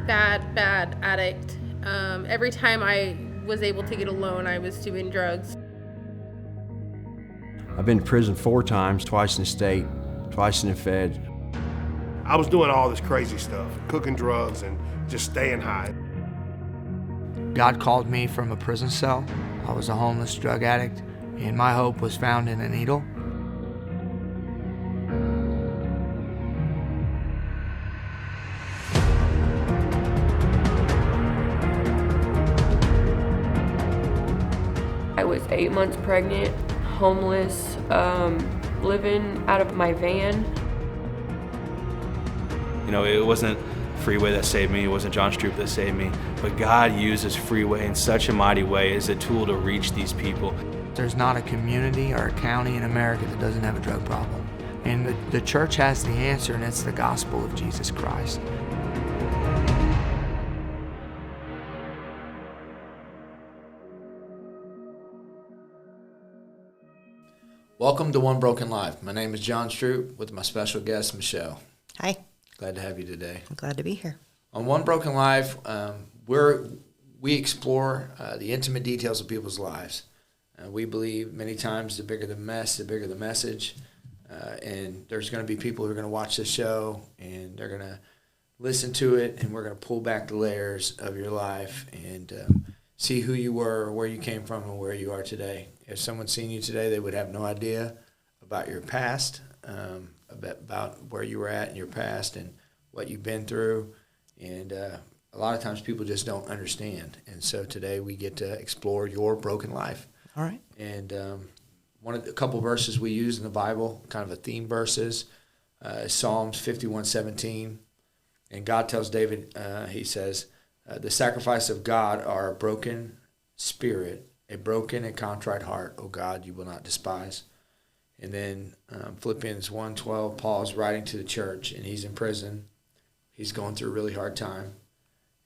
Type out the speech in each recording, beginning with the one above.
bad addict. Every time I was able to get a loan, I was doing drugs. I've been to prison 4 times, twice in the state, twice in the fed. I was doing all this crazy stuff, cooking drugs and just staying high. God called me from a prison cell. I was a homeless drug addict, and my hope was found in a needle. I was 8 months pregnant, homeless, living out of my van. You know, it wasn't Freeway that saved me, it wasn't John Stroup that saved me, but God uses Freeway in such a mighty way as a tool to reach these people. There's not a community or a county in America that doesn't have a drug problem. And the church has the answer, and it's the gospel of Jesus Christ. Welcome to One Broken Life. My name is John Stroup with my special guest, Michelle. Hi. Glad to have you today. I'm glad to be here. On One Broken Life, we explore the intimate details of people's lives. We believe many times the bigger the mess, the bigger the message. And there's going to be people who are going to watch this show, and they're going to listen to it, and we're going to pull back the layers of your life and see who you were, where you came from, and where you are today. If someone's seen you today, they would have no idea about your past, about where you were at in your past and what you've been through. And a lot of times people just don't understand. And so today we get to explore your broken life. All right. And a couple verses we use in the Bible, kind of a theme verses, Psalms 51:17. And God tells David, he says, the sacrifice of God are a broken spirit, a broken and contrite heart, O God, you will not despise. And then Philippians 1:12, Paul's writing to the church, and he's in prison. He's going through a really hard time.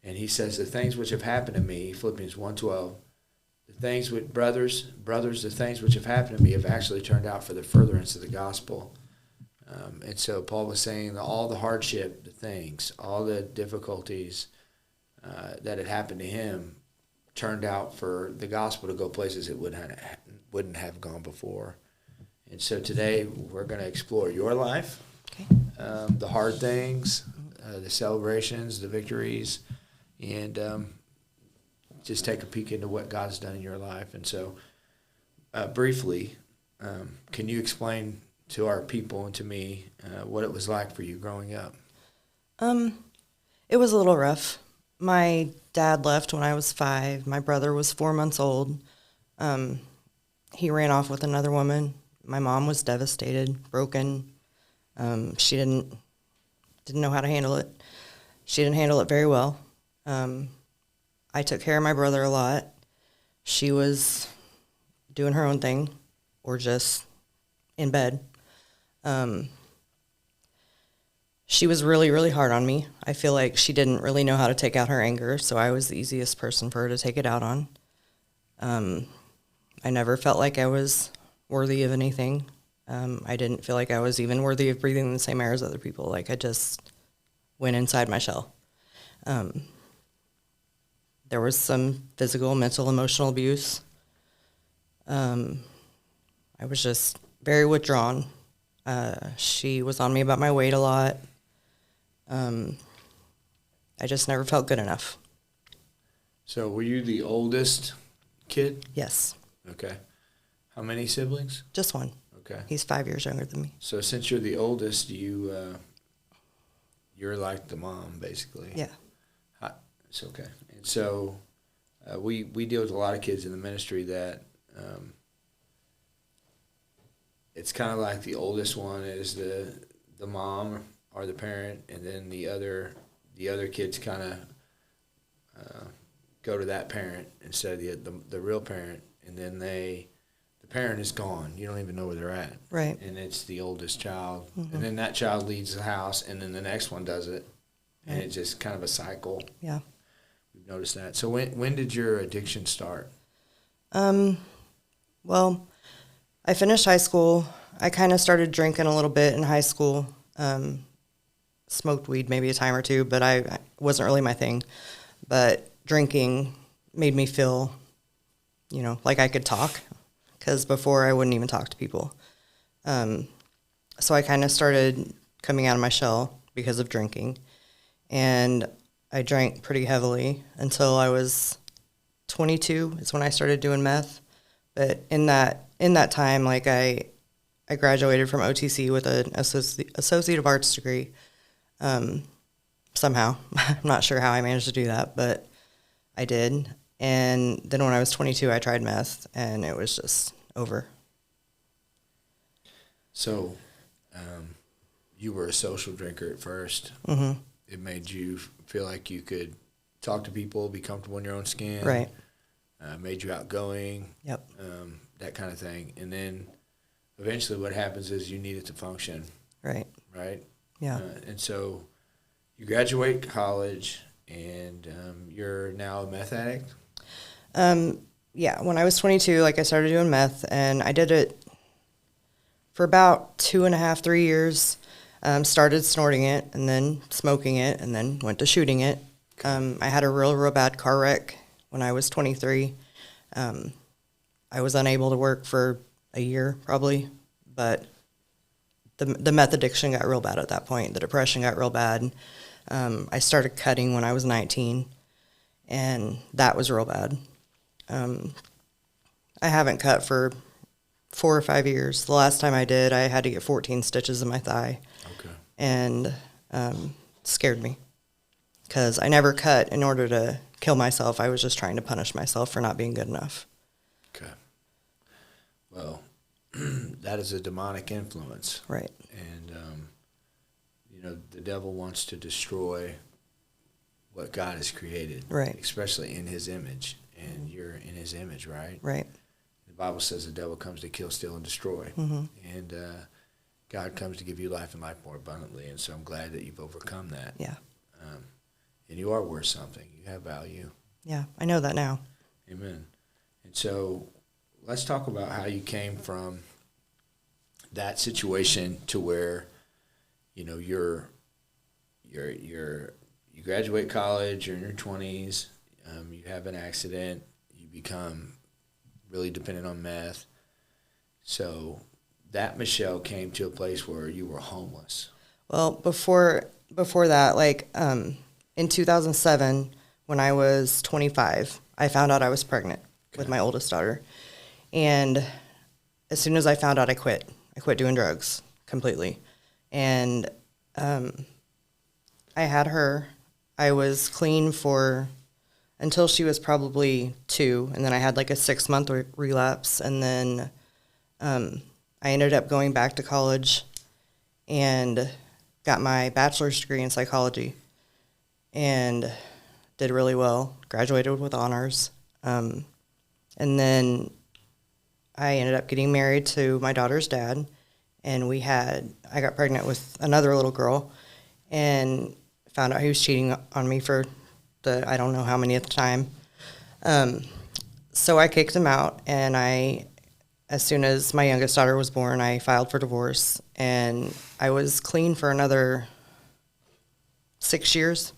And he says, the things which have happened to me, Philippians 1:12, the things which, brothers, the things which have happened to me have actually turned out for the furtherance of the gospel. And so Paul was saying that all the hardship, the things, all the difficulties that had happened to him turned out for the gospel to go places it wouldn't have gone before. And so today we're going to explore your life, Okay. The hard things, the celebrations, the victories, and just take a peek into what God's done in your life. And so briefly, can you explain to our people and to me what it was like for you growing up? It was a little rough. My dad left when I was 5. My brother was 4 months old. He ran off with another woman. My mom was devastated, broken. She didn't know how to handle it. She didn't handle it very well. I took care of my brother a lot. She was doing her own thing or just in bed. She was really, really hard on me. I feel like she didn't really know how to take out her anger, so I was the easiest person for her to take it out on. I never felt like I was worthy of anything. I didn't feel like I was even worthy of breathing the same air as other people. Like, I just went inside my shell. There was some physical, mental, emotional abuse. I was just very withdrawn. She was on me about my weight a lot. I just never felt good enough. So were you the oldest kid? Yes. Okay. How many siblings? Just one. Okay. He's 5 years younger than me. So since you're the oldest, you're like the mom, basically. Yeah. It's okay. And so we deal with a lot of kids in the ministry that it's kind of like the oldest one is the mom or the parent, and then the other kids kind of go to that parent instead of the real parent, and then the parent is gone. You don't even know where they're at. Right. And it's the oldest child, Mm-hmm. and then that child leads the house, and then the next one does it, and it's just kind of a cycle. Yeah. We've noticed that. So when did your addiction start? Well, I finished high school. I kind of started drinking a little bit in high school. smoked weed maybe a time or two, but I wasn't really my thing. But drinking made me feel, like I could talk, because before I wouldn't even talk to people. So I kind of started coming out of my shell because of drinking, and I drank pretty heavily until I was 22 is when I started doing meth. But in that time, like I graduated from OTC with an Associate of Arts degree. Somehow, I'm not sure how I managed to do that, but I did. And then when I was 22, I tried meth, and it was just over. So, you were a social drinker at first. Mm-hmm. It made you feel like you could talk to people, be comfortable in your own skin. Right. Made you outgoing. Yep. That kind of thing. And then eventually what happens is you need it to function. Right. Right? Yeah. And so you graduate college, and you're now a meth addict? Yeah, when I was 22, like I started doing meth, and I did it for about 2.5, 3 years. Started snorting it, and then smoking it, and then went to shooting it. I had a real bad car wreck when I was 23. I was unable to work for a year, probably, but the meth addiction got real bad at that point. The depression got real bad. I started cutting when I was 19, and that was real bad. I haven't cut for 4 or 5 years. The last time I did, I had to get 14 stitches in my thigh. Okay. And scared me, because I never cut in order to kill myself. I was just trying to punish myself for not being good enough. Okay. Well, that is a demonic influence. Right. And, the devil wants to destroy what God has created. Right. Especially in his image. And you're in his image, right? Right. The Bible says the devil comes to kill, steal, and destroy. Mm-hmm. And God comes to give you life and life more abundantly. And so I'm glad that you've overcome that. Yeah. And you are worth something. You have value. Yeah, I know that now. Amen. And so let's talk about how you came from that situation to where, you graduate college, you're in your 20s, you have an accident, you become really dependent on meth. So that Michelle came to a place where you were homeless. Well, before that, like in 2007, when I was 25, I found out I was pregnant with my oldest daughter. And as soon as I found out, I quit. I quit doing drugs completely. And I had her. I was clean until she was probably 2, and then I had like a 6-month relapse, and then I ended up going back to college and got my bachelor's degree in psychology, and did really well, graduated with honors, and then I ended up getting married to my daughter's dad, and I got pregnant with another little girl, and found out he was cheating on me for I don't know how many at the time. So I kicked him out, and as soon as my youngest daughter was born, I filed for divorce, and I was clean for another 6 years.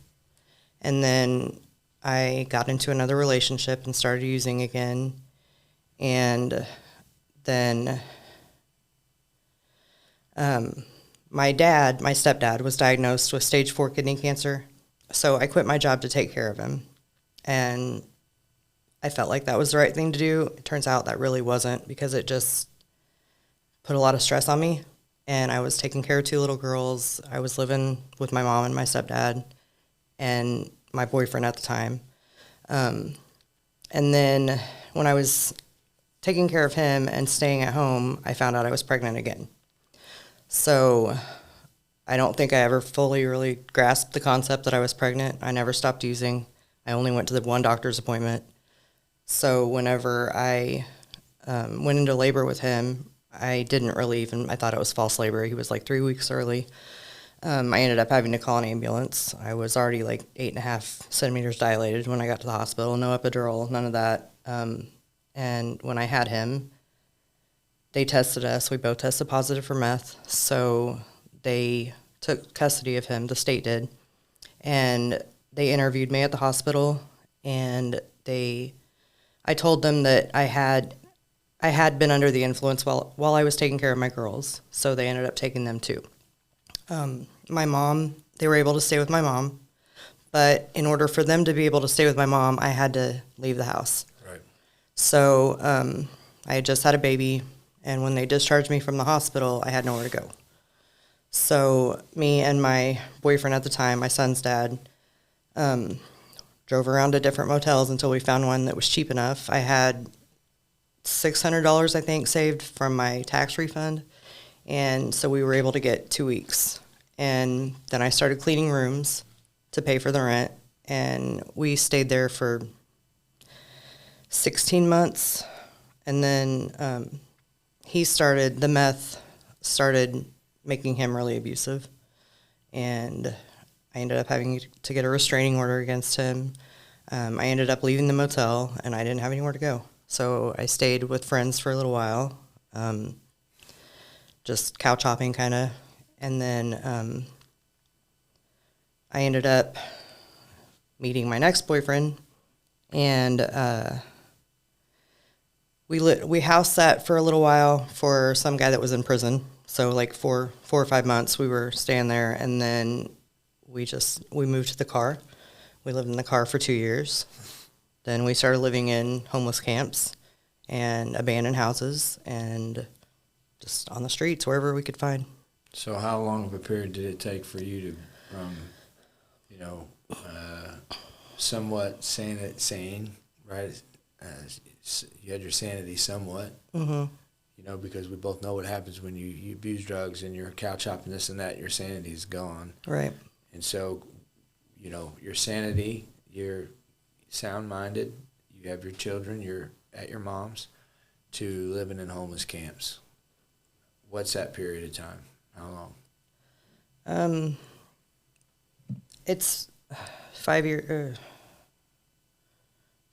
And then I got into another relationship and started using again. And then my stepdad, was diagnosed with stage 4 kidney cancer. So I quit my job to take care of him. And I felt like that was the right thing to do. It turns out that really wasn't, because it just put a lot of stress on me. And I was taking care of 2 little girls. I was living with my mom and my stepdad and my boyfriend at the time. And then when I was taking care of him and staying at home, I found out I was pregnant again. So I don't think I ever fully really grasped the concept that I was pregnant. I never stopped using. I only went to the one doctor's appointment. So whenever I went into labor with him, I didn't really I thought it was false labor. He was like 3 weeks early. I ended up having to call an ambulance. I was already like 8.5 centimeters dilated when I got to the hospital. No epidural, none of that. And when I had him, they tested us. We both tested positive for meth. So they took custody of him. The state did. And they interviewed me at the hospital, and I told them that I had been under the influence while I was taking care of my girls, so they ended up taking them too. My mom, they were able to stay with my mom, but in order for them to be able to stay with my mom, I had to leave the house. Right. So I had just had a baby, and when they discharged me from the hospital, I had nowhere to go. So me and my boyfriend at the time, my son's dad, drove around to different motels until we found one that was cheap enough. I had $600, I think, saved from my tax refund, and so we were able to get 2 weeks. And then I started cleaning rooms to pay for the rent, and we stayed there for 16 months. And then the meth started making him really abusive, and I ended up having to get a restraining order against him. I ended up leaving the motel, and I didn't have anywhere to go. So I stayed with friends for a little while, just couch hopping kind of. And then I ended up meeting my next boyfriend, and we house sat for a little while for some guy that was in prison. So like 4 or 5 months we were staying there, and then we moved to the car. We lived in the car for 2 years. Then we started living in homeless camps and abandoned houses and just on the streets, wherever we could find. So how long of a period did it take for you to, somewhat sane, right? You had your sanity somewhat, because we both know what happens when you abuse drugs and you're couch hopping this and that, your sanity is gone. Right. And so, your sanity, you're sound-minded, you have your children, you're at your mom's, to living in homeless camps. What's that period of time? How long? It's 5 years.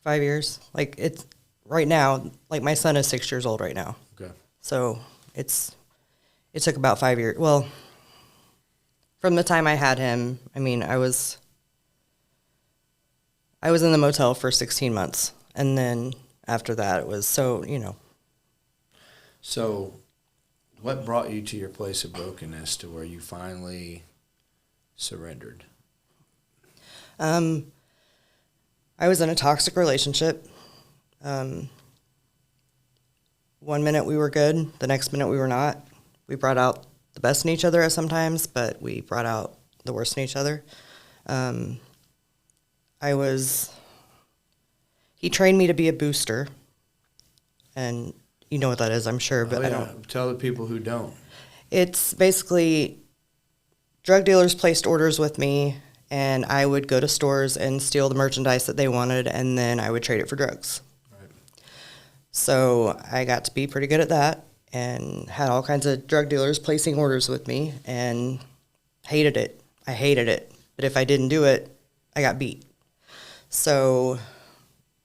5 years. Like it's right now. Like my son is 6 years old right now. Okay. So it took about 5 years. Well, from the time I had him, I mean, I was in the motel for 16 months, and then after that, it was so. So, what brought you to your place of brokenness to where you finally surrendered? I was in a toxic relationship. 1 minute we were good, the next minute we were not. We brought out the best in each other at sometimes, but we brought out the worst in each other. He trained me to be a booster, and you know what that is, I'm sure, but I don't. Tell the people who don't. It's basically drug dealers placed orders with me, and I would go to stores and steal the merchandise that they wanted, and then I would trade it for drugs. Right. So I got to be pretty good at that, and had all kinds of drug dealers placing orders with me, and hated it. I hated it. But if I didn't do it, I got beat. So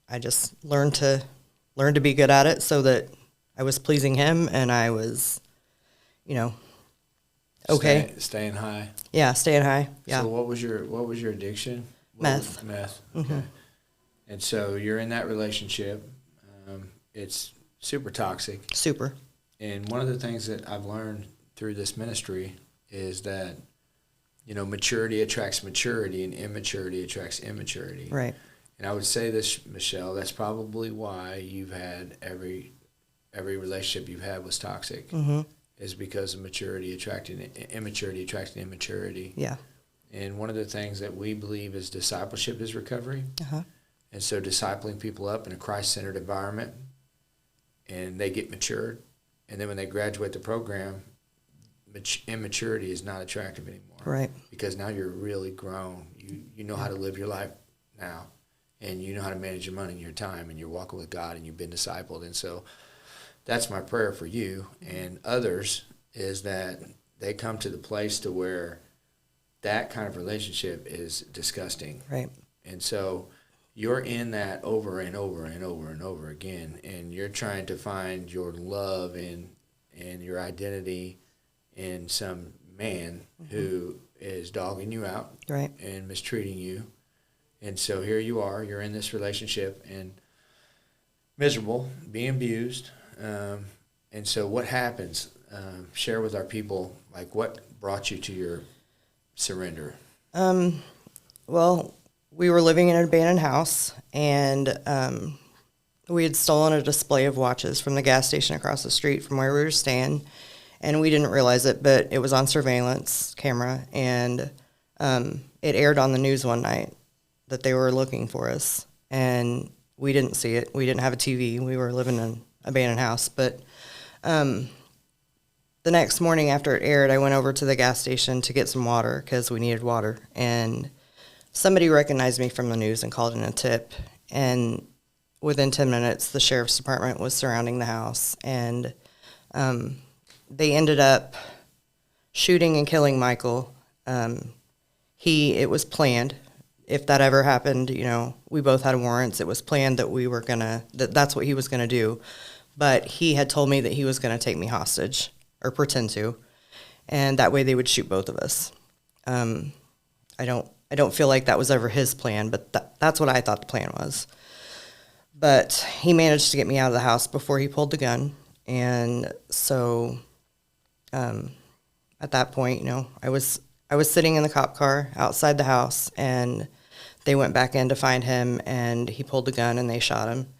I just learned to be good at it so that I was pleasing him, and I was, okay. Staying high. Yeah, staying high. Yeah. So what was your addiction? Meth. Meth. Okay. Mm-hmm. And so you're in that relationship. It's super toxic. Super. And one of the things that I've learned through this ministry is that, maturity attracts maturity and immaturity attracts immaturity. Right. And I would say this, Michelle, that's probably why you've had every relationship you've had was toxic. Mm-hmm. Is because of immaturity attracting immaturity. Yeah. And one of the things that we believe is discipleship is recovery. Uh-huh. And so discipling people up in a Christ-centered environment, and they get matured. And then when they graduate the program, immaturity is not attractive anymore. Right. Because now you're really grown. You know how to live your life now, and you know how to manage your money and your time, and you're walking with God, and you've been discipled. And so that's my prayer for you and others, is that they come to the place to where that kind of relationship is disgusting. Right. And so you're in that over and over and over and over again, and you're trying to find your love and your identity in some man who is dogging you out Right. and mistreating you. And so here you are, you're in this relationship and miserable, being abused. And so what happens? Share with our people, like, what brought you to your surrender? Well, we were living in an abandoned house, and we had stolen a display of watches from the gas station across the street from where we were staying, and we didn't realize it, but it was on surveillance camera, and it aired on the news one night that they were looking for us, and we didn't see it. We didn't have a TV. We were living in an abandoned house, but the next morning after it aired, I went over to the gas station to get some water because we needed water, and somebody recognized me from the news and called in a tip, and within 10 minutes, the sheriff's department was surrounding the house, and they ended up shooting and killing Michael. It was planned. If that ever happened, we both had warrants. It was planned that that's what he was going to do. But he had told me that he was going to take me hostage, or pretend to, and that way they would shoot both of us. I don't feel like that was ever his plan, but that's what I thought the plan was. But he managed to get me out of the house before he pulled the gun, and so at that point, I was sitting in the cop car outside the house, and they went back in to find him, and he pulled the gun, and they shot him.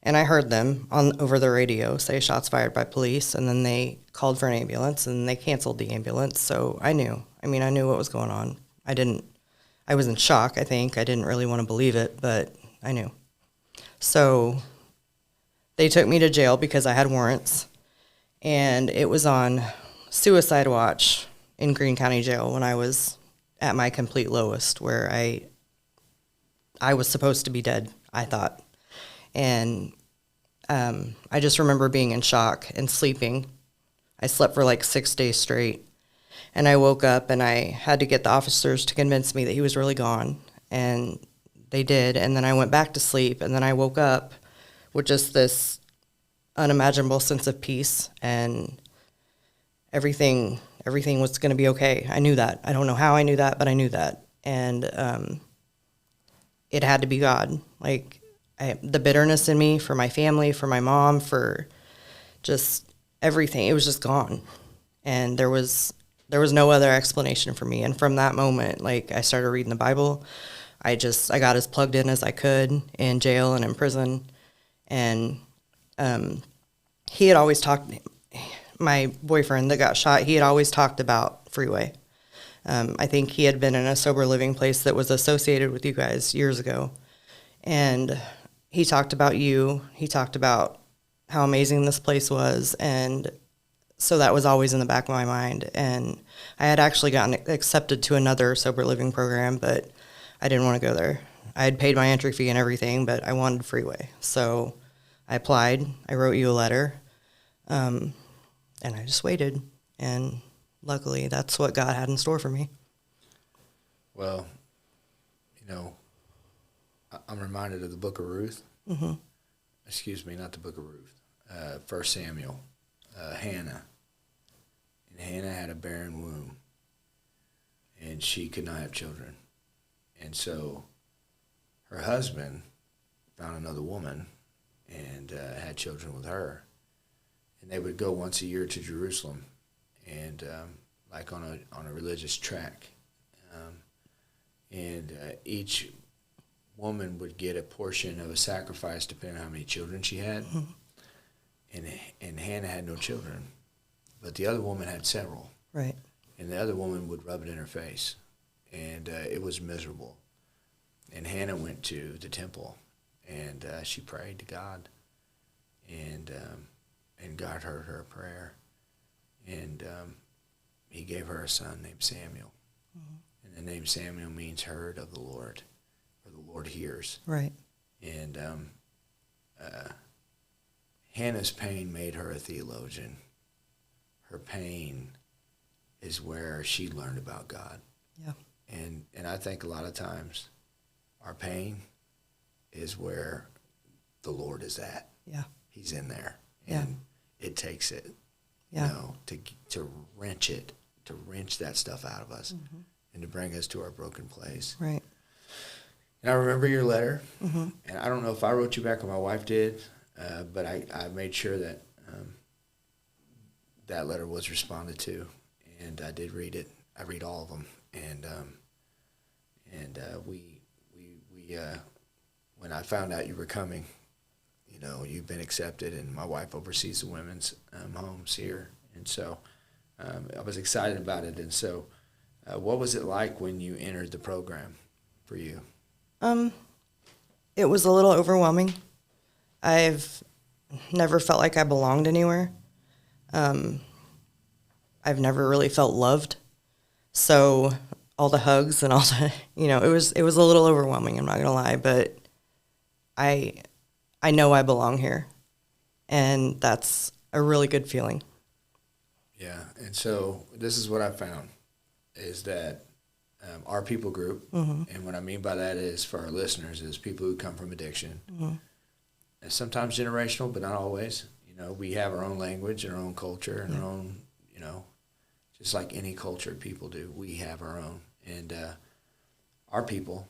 And I heard them over the radio say shots fired by police, and then they called for an ambulance, and they canceled the ambulance. So I knew what was going on. I was in shock, I think. I didn't really want to believe it, but I knew. So they took me to jail because I had warrants, and it was on suicide watch in Greene County Jail when I was at my complete lowest, where I was supposed to be dead, I thought. And I just remember being in shock and sleeping. I slept for like 6 days straight. And I woke up, and I had to get the officers to convince me that he was really gone. And they did. And then I went back to sleep. And then I woke up with just this unimaginable sense of peace. And everything was going to be okay. I knew that. I don't know how I knew that, but I knew that. And it had to be God. Like, the bitterness in me for my family, for my mom, for just everything, it was just gone. And there was no other explanation for me. And from that moment, like, I started reading the Bible. I got as plugged in as I could in jail and in prison. And he had always talked, my boyfriend that got shot, he had always talked about Freeway. I think he had been in a sober living place that was associated with you guys years ago. And he talked about you. He talked about how amazing this place was. And so that was always in the back of my mind. And I had actually gotten accepted to another sober living program, but I didn't want to go there. I had paid my entry fee and everything, but I wanted Freeway. So I applied. I wrote you a letter. And I just waited. And luckily, that's what God had in store for me. Well, I'm reminded of the book of Ruth. Mm-hmm. Excuse me, not the book of Ruth. 1 Samuel. Hannah. And Hannah had a barren womb. And she could not have children. And so her husband found another woman and had children with her. And they would go once a year to Jerusalem, and like on a religious track. And each woman would get a portion of a sacrifice depending on how many children she had. Mm-hmm. And Hannah had no children, but the other woman had several. Right. And the other woman would rub it in her face, and it was miserable. And Hannah went to the temple, and she prayed to God, and God heard her prayer, and he gave her a son named Samuel. Mm-hmm. And the name Samuel means heard of the Lord, or the Lord hears. Right. And Hannah's pain made her a theologian. Her pain is where she learned about God. Yeah. And I think a lot of times our pain is where the Lord is at. Yeah. He's in there. Yeah. And it takes it, yeah. to wrench it to wrench that stuff out of us and to bring us to our broken place. Right. And I remember your letter, and I don't know if I wrote you back or my wife did, but I made sure that that letter was responded to, and I did read it. I read all of them, and we when I found out you were coming, you know, you've been accepted, and my wife oversees the women's homes here, and so I was excited about it. And so, what was it like when you entered the program for you? It was a little overwhelming. I've never felt like I belonged anywhere. I've never really felt loved. So all the hugs and all the, you know, it was a little overwhelming, I'm not gonna lie, but I know I belong here, and that's a really good feeling. Yeah, and so this is what I found, is that our people group, and what I mean by that is, for our listeners, is people who come from addiction. And sometimes generational, but not always. You know, we have our own language and our own culture and our own, you know, just like any culture people do, we have our own. And our people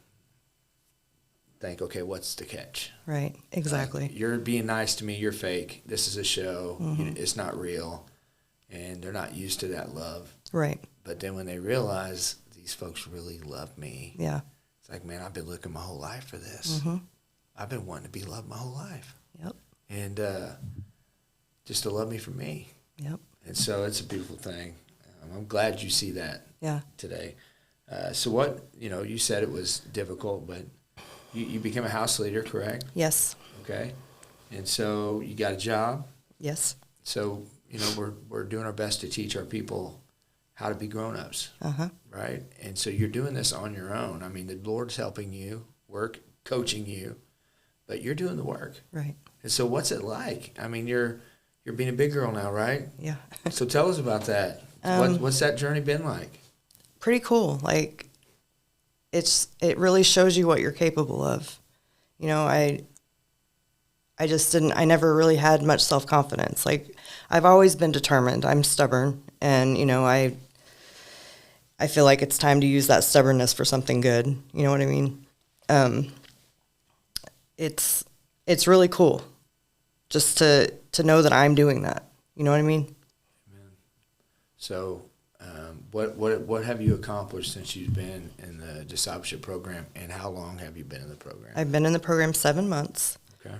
think, okay, what's the catch? Right, exactly. You're being nice to me, you're fake. This is a show. You know, it's not real. And they're not used to that love. Right. But then when they realize these folks really love me, Yeah. it's like, man, I've been looking my whole life for this. I've been wanting to be loved my whole life. Yep. And just to love me for me. Yep. And so it's a beautiful thing. I'm glad you see that Yeah. today. So what, you know, you said it was difficult, but you became a house leader, correct? Yes. Okay. And so you got a job. Yes. So, you know, we're doing our best to teach our people how to be grown-ups, right? And so you're doing this on your own. I mean, the Lord's helping you, coaching you, but you're doing the work. Right. And so what's it like? I mean, you're being a big girl now, right? Yeah. So tell us about that. What's that journey been like? Pretty cool. Like, it really shows you what you're capable of. You know, I never really had much self-confidence. Like, I've always been determined. I'm stubborn, and, you know, I feel like it's time to use that stubbornness for something good. You know what I mean? It's really cool just to know that I'm doing that. You know what I mean? Amen. So what have you accomplished since you've been in the discipleship program, and how long have you been in the program? I've been in the program 7 months. Okay.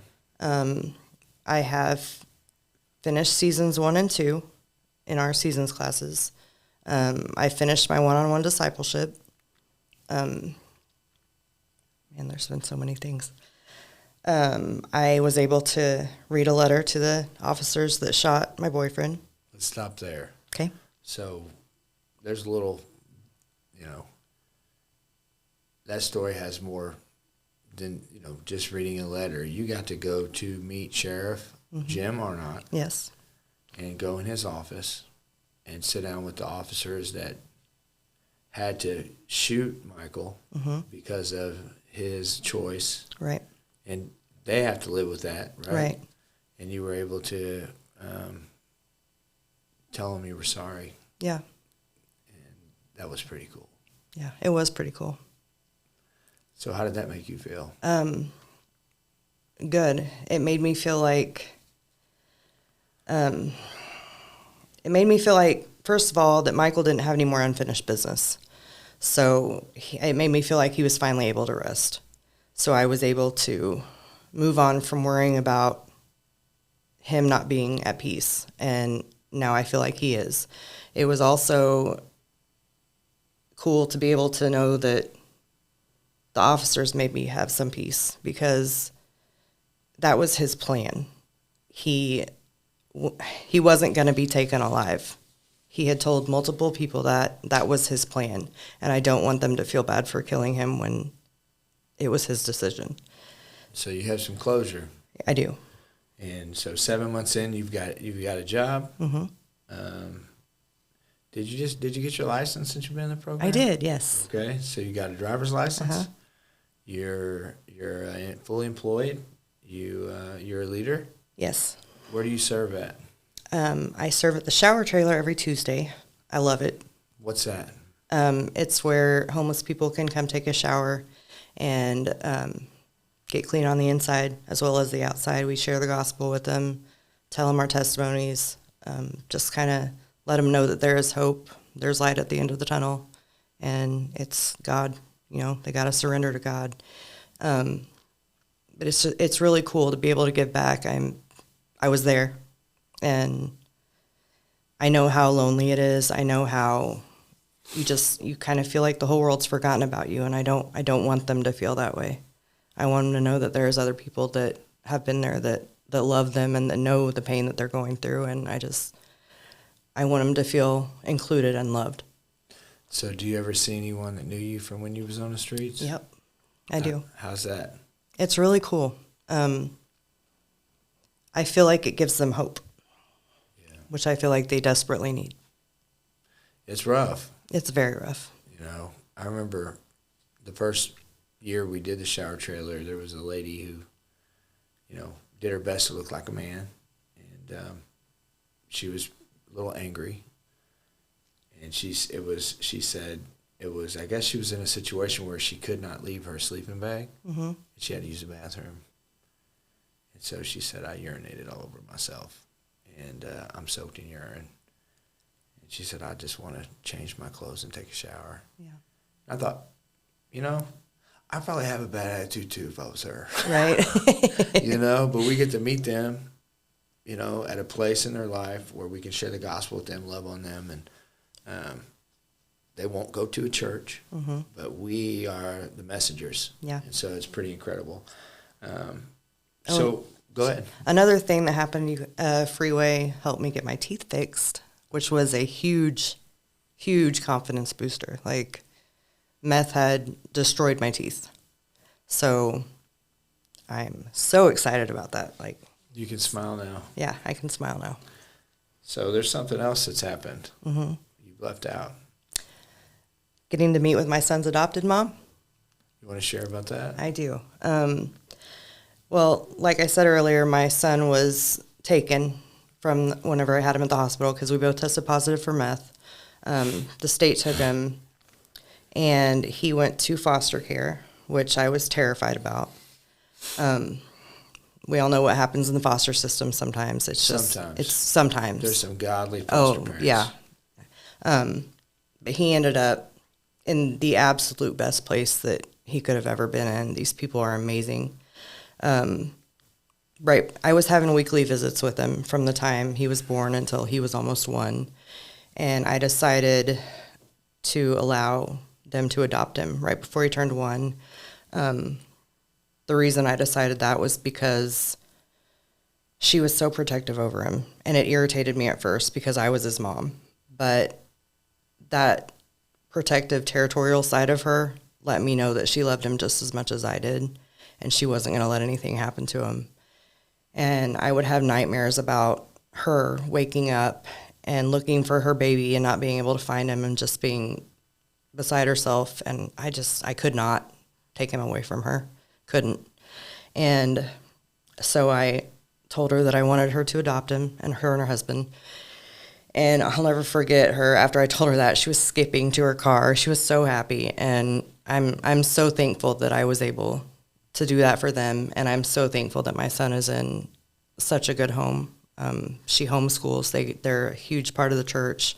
I have finished seasons 1 and 2 in our seasons classes. I finished my one-on-one discipleship. Man, there's been so many things. I was able to read a letter to the officers that shot my boyfriend. Let's stop there. Okay. So there's a little, you know, that story has more than, you know, just reading a letter. You got to go to meet Sheriff Jim Arnott. Yes. And go in his office and sit down with the officers that had to shoot Michael because of his choice. Right. And they have to live with that, right? Right. And you were able to tell them you were sorry. Yeah. And that was pretty cool. Yeah, it was pretty cool. So how did that make you feel? Good. It made me feel like, first of all, that Michael didn't have any more unfinished business. So it made me feel like he was finally able to rest. So I was able to move on from worrying about him not being at peace. And now I feel like he is. It was also cool to be able to know that the officers made me have some peace, because that was his plan. He wasn't going to be taken alive. He had told multiple people that was his plan, and I don't want them to feel bad for killing him when it was his decision. So you have some closure. I do. And so 7 months in, you've got a job. Mm-hmm. Did you get your license since you've been in the program? I did, yes. Okay, so you got a driver's license. Uh-huh. You're fully employed. You're a leader. Yes. Where do you serve at? I serve at the shower trailer every Tuesday. I love it. What's that? It's where homeless people can come take a shower and get clean on the inside as well as the outside. We share the gospel with them, tell them our testimonies, just kind of let them know that there is hope, there's light at the end of the tunnel, and it's God. You know, they got to surrender to God. But it's really cool to be able to give back. I was there, and I know how lonely it is. I know how you kind of feel like the whole world's forgotten about you, and I don't want them to feel that way. I want them to know that there's other people that have been there that love them and that know the pain that they're going through, and I want them to feel included and loved. So do you ever see anyone that knew you from when you was on the streets? Yep, I do. How's that? It's really cool. I feel like it gives them hope, which I feel like they desperately need. It's rough. It's very rough. You know, I remember the first year we did the shower trailer, there was a lady who, you know, did her best to look like a man, and she was a little angry. And she said it was, I guess she was in a situation where she could not leave her sleeping bag. Mm-hmm. And she had to use the bathroom. And so she said, I urinated all over myself, and I'm soaked in urine. And she said, I just want to change my clothes and take a shower. Yeah. I thought, you know, I'd probably have a bad attitude too if I was her. Right. You know, but we get to meet them, you know, at a place in their life where we can share the gospel with them, love on them, and they won't go to a church, but we are the messengers. Yeah. And so it's pretty incredible. So go ahead. Another thing that happened, Freeway helped me get my teeth fixed, which was a huge, huge confidence booster. Like, meth had destroyed my teeth. So I'm so excited about that. Like, you can smile now. Yeah, I can smile now. So there's something else that's happened. Mm-hmm. You've left out. Getting to meet with my son's adopted mom. You want to share about that? I do. Well, like I said earlier, my son was taken from whenever I had him at the hospital because we both tested positive for meth. The state took him, and he went to foster care, which I was terrified about. We all know what happens in the foster system sometimes. Sometimes. There's some godly foster parents. Yeah. But he ended up in the absolute best place that he could have ever been in. These people are amazing. Right. I was having weekly visits with him from the time he was born until he was almost 1. And I decided to allow them to adopt him right before he turned 1. The reason I decided that was because she was so protective over him. And it irritated me at first because I was his mom. But that protective territorial side of her let me know that she loved him just as much as I did, and she wasn't going to let anything happen to him. And I would have nightmares about her waking up and looking for her baby and not being able to find him and just being beside herself. And I could not take him away from her. Couldn't. And so I told her that I wanted her to adopt him, and her husband. And I'll never forget her. After I told her that, she was skipping to her car. She was so happy. And I'm so thankful that I was able to do that for them. And I'm so thankful that my son is in such a good home. She homeschools. They're a huge part of the church.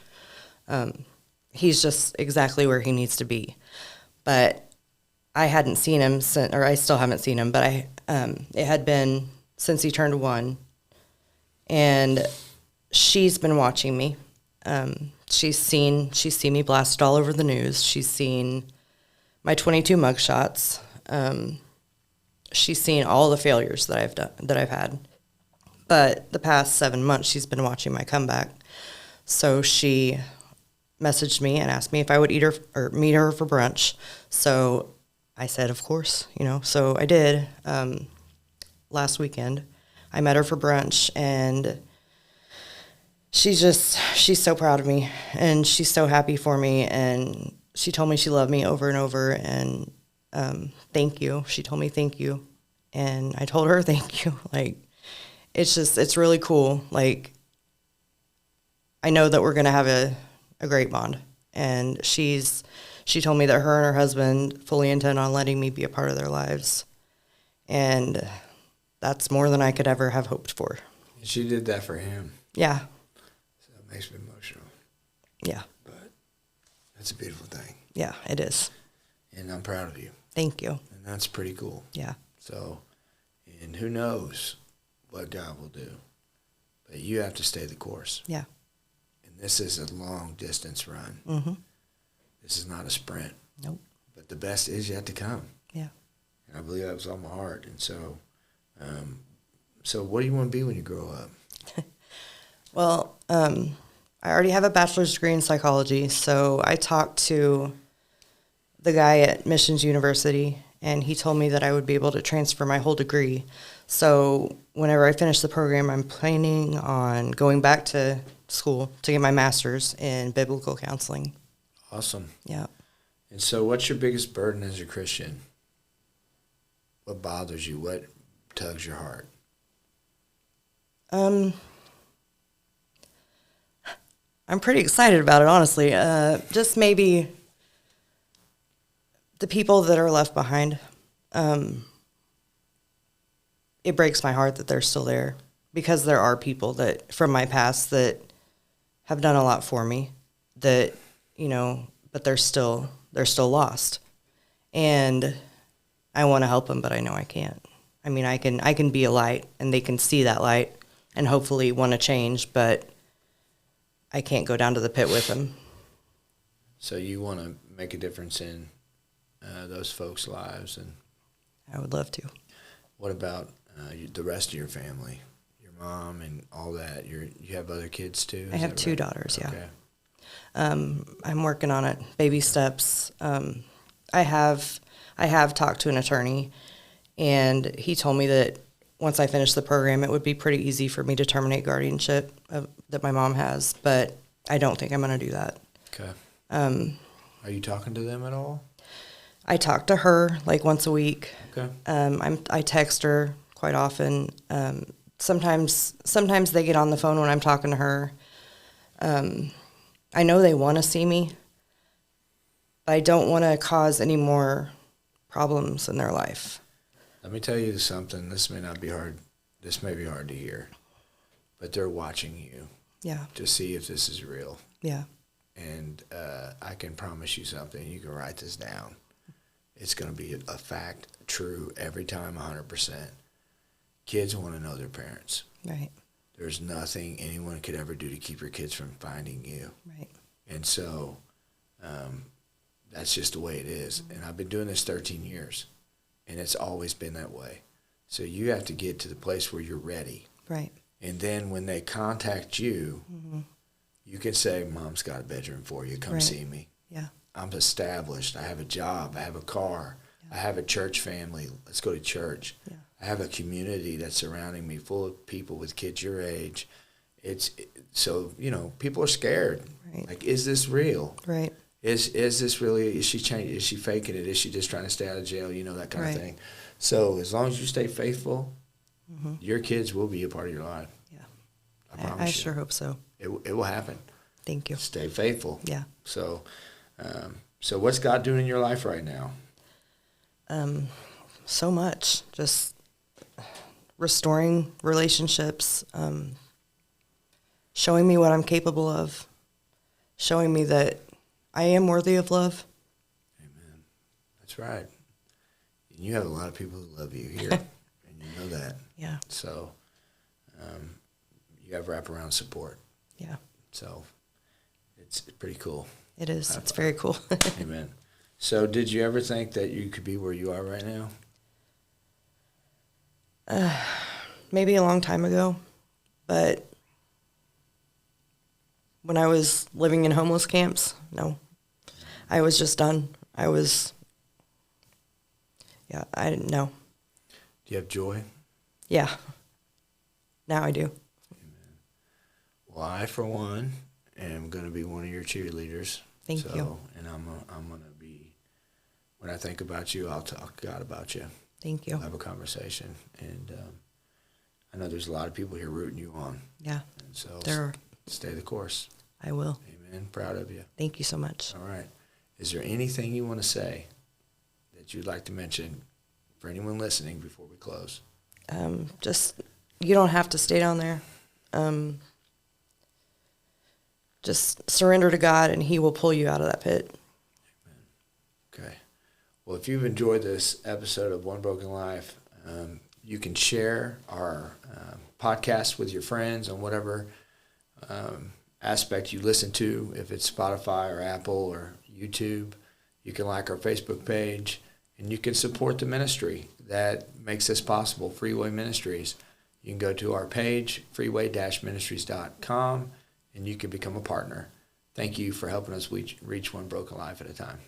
He's just exactly where he needs to be. But I hadn't seen him since, or I still haven't seen him, but it had been since he turned 1. And she's been watching me. She's seen me blasted all over the news. She's seen my 22 mugshots. She's seen all the failures that I've had. But the past 7 months, she's been watching my comeback. So she messaged me and asked me if I would meet her for brunch. So I said, of course, So I did. Last weekend, I met her for brunch, and she's so proud of me, and she's so happy for me, and she told me she loved me over and over, and thank you. She told me thank you, and I told her thank you. Like, it's really cool. Like, I know that we're going to have a great bond. And she told me that her and her husband fully intend on letting me be a part of their lives. And that's more than I could ever have hoped for. She did that for him. Yeah. So it makes me emotional. Yeah. But that's a beautiful thing. Yeah, it is. And I'm proud of you. Thank you. And that's pretty cool. Yeah. So, and who knows what God will do. But you have to stay the course. Yeah. And this is a long distance run. Mm-hmm. This is not a sprint. Nope. But the best is yet to come. Yeah. And I believe that was on my heart. And so, so what do you want to be when you grow up? Well, I already have a bachelor's degree in psychology, so I talked to the guy at Missions University, and he told me that I would be able to transfer my whole degree. So whenever I finish the program, I'm planning on going back to school to get my master's in biblical counseling. Awesome. Yeah. And so what's your biggest burden as a Christian? What bothers you? What tugs your heart? I'm pretty excited about it, honestly. Just maybe the people that are left behind. It breaks my heart that they're still there, because there are people that from my past that have done a lot for me, that, but they're still lost. And I want to help them, but I know I can't. I mean, I can be a light, and they can see that light and hopefully want to change, but I can't go down to the pit with them. So you want to make a difference in those folks' lives. And I would love to. what about the rest of your family? Your mom and all that? You have other kids too? I have two daughters, yeah. Okay. I'm working on it, baby steps. I have talked to an attorney, and he told me that once I finish the program, it would be pretty easy for me to terminate guardianship that my mom has, but I don't think I'm going to do that. Okay. Are you talking to them at all? I talk to her like once a week. Okay. I text her quite often. Sometimes they get on the phone when I'm talking to her. I know they want to see me, but I don't want to cause any more problems in their life. Let me tell you something. This may not be hard. This may be hard to hear, but they're watching you. Yeah. To see if this is real. Yeah. And I can promise you something. You can write this down. It's going to be a fact, true, every time, 100%. Kids want to know their parents. Right. There's nothing anyone could ever do to keep your kids from finding you. Right. And so that's just the way it is. And I've been doing this 13 years, and it's always been that way. So you have to get to the place where you're ready. Right. And then when they contact you, you can say, Mom's got a bedroom for you. Come Right. see me. Yeah. I'm established. I have a job. I have a car. I have a church family. Let's go to church. Yeah. I have a community that's surrounding me full of people with kids your age. So, people are scared. Right. Like, is this real? Right. Is this really, is she changing? Is she faking it? Is she just trying to stay out of jail? That kind Right. of thing. So as long as you stay faithful, your kids will be a part of your life. Yeah. I promise I you. sure hope so. It will happen. Thank you. Stay faithful. Yeah. So, so what's God doing in your life right now? So much. Just restoring relationships, showing me what I'm capable of, showing me that I am worthy of love. Amen. That's right. And you have a lot of people who love you here, and you know that. Yeah. So you have wraparound support. Yeah. So it's pretty cool. It is. It's very cool. Amen. So did you ever think that you could be where you are right now? Maybe a long time ago, but when I was living in homeless camps, no. I was just done. I didn't know. Do you have joy? Yeah. Now I do. Well, I, for one, am going to be one of your cheerleaders. Thank you. And I'm going to be, when I think about you, I'll talk to God about you. Thank you. We'll have a conversation. And I know there's a lot of people here rooting you on. Yeah. And so There are. stay the course. I will. Amen. Amen. Proud of you. Thank you so much. All right. Is there anything you want to say that you'd like to mention for anyone listening before we close? Just, you don't have to stay down there. Just surrender to God, and He will pull you out of that pit. Okay. Well, if you've enjoyed this episode of One Broken Life, you can share our podcast with your friends on whatever aspect you listen to, if it's Spotify or Apple or YouTube. You can like our Facebook page, and you can support the ministry that makes this possible, Freeway Ministries. You can go to our page, freeway-ministries.com, and you can become a partner. Thank you for helping us reach one broken life at a time.